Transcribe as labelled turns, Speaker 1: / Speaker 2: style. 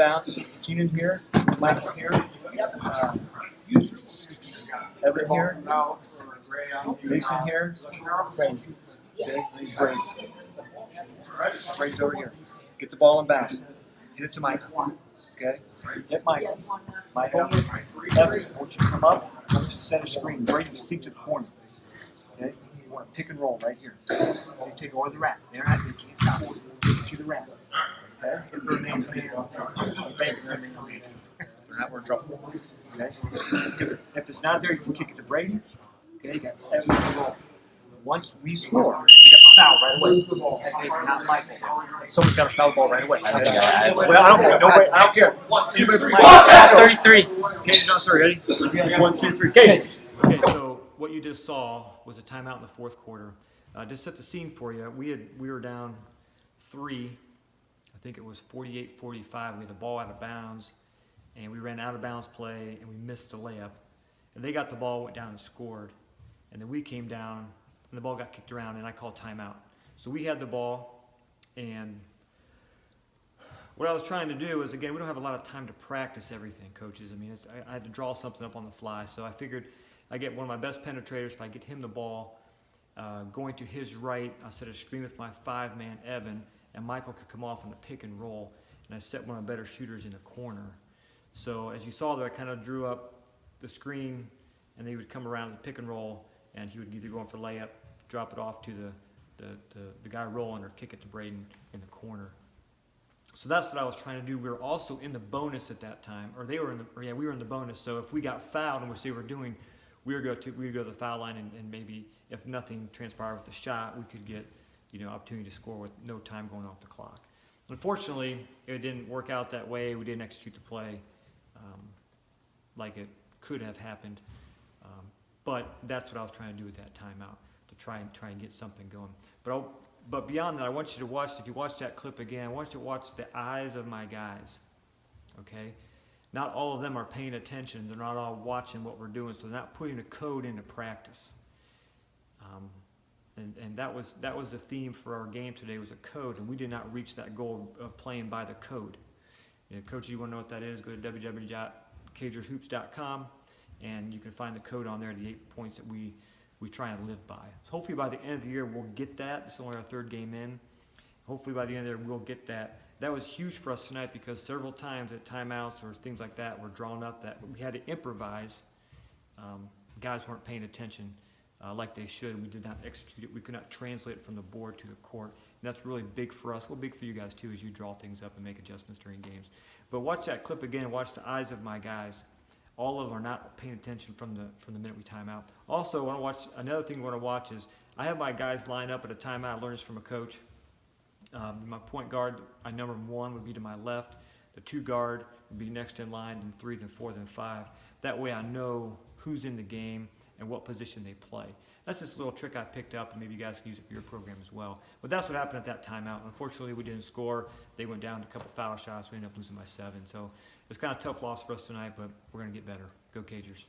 Speaker 1: bounce. Keenan here, Michael here, Evan here, Mason here, Braden. Okay, Braden. Braden's over here. Get the ball and bounce. Hit it to Michael. Okay, hit Michael. Michael, Evan, I want you to come up. I want you to set a screen. Braden, sink to the corner. Okay, you want to pick and roll right here. Okay, take over the rack. They're not. They can't stop you. Take it to the rack. Okay, if their name is here, bank their name. They're not. We're in trouble. Okay, if it's not there, you can kick it to Braden. Okay, you got Evan roll. Once we score, we got a foul right away. Okay, it's not Michael. Someone's got a foul ball right away. I don't care. Nobody. I don't care. Anybody bring
Speaker 2: 33.
Speaker 1: Cage on 3. Ready? 1, 2, 3. Cage.
Speaker 3: Okay, so what you just saw was a timeout in the fourth quarter. Just set the scene for you. We were down 3. I think it was 48-45. We had the ball out of bounds, and we ran out of bounds play, and we missed the layup. And they got the ball, went down and scored. And then we came down, and the ball got kicked around, and I called timeout. So we had the ball, and what I was trying to do is, again, we don't have a lot of time to practice everything, coaches. I mean, I had to draw something up on the fly, so I figured I get one of my best penetrators. If I get him the ball going to his right, I'll set a screen with my 5-man Evan, and Michael could come off on the pick and roll, and I set one of my better shooters in the corner. So as you saw there, I kind of drew up the screen, and they would come around the pick and roll, and he would either go in for layup, drop it off to the guy rolling, or kick it to Braden in the corner. So that's what I was trying to do. We were also in the bonus at that time, or we were in the bonus. So if we got fouled, and which they were doing, we would go to the foul line, and maybe if nothing transpired with the shot, we could get opportunity to score with no time going off the clock. Unfortunately, it didn't work out that way. We didn't execute the play like it could have happened. But that's what I was trying to do with that timeout, to try and get something going. But beyond that, I want you to watch, if you watch that clip again, I want you to watch the eyes of my guys, okay? Not all of them are paying attention. They're not all watching what we're doing, so they're not putting the code into practice. And that was the theme for our game today, was a code, and we did not reach that goal of playing by the code. Coach, you want to know what that is? Go to www.cagershoops.com, and you can find the code on there, the 8 points that we try and live by. So hopefully by the end of the year we'll get that. It's only our 3rd game in. Hopefully by the end of the year we'll get that. That was huge for us tonight, because several times at timeouts or things like that were drawn up that we had to improvise. Guys weren't paying attention like they should. We did not execute it. We could not translate it from the board to the court. And that's really big for us. Well, big for you guys too, as you draw things up and make adjustments during games. But watch that clip again. Watch the eyes of my guys. All of them are not paying attention from the minute we time out. Also, another thing we want to watch is, I have my guys line up at a timeout. I learned this from a coach. My point guard, my number 1 would be to my left. The 2 guard would be next in line, and 3, then 4, then 5. That way I know who's in the game and what position they play. That's just a little trick I picked up, and maybe you guys can use it for your program as well. But that's what happened at that timeout. Unfortunately, we didn't score. They went down to a couple foul shots. We ended up losing by 7. So it's kind of a tough loss for us tonight, but we're going to get better. Go Cagers.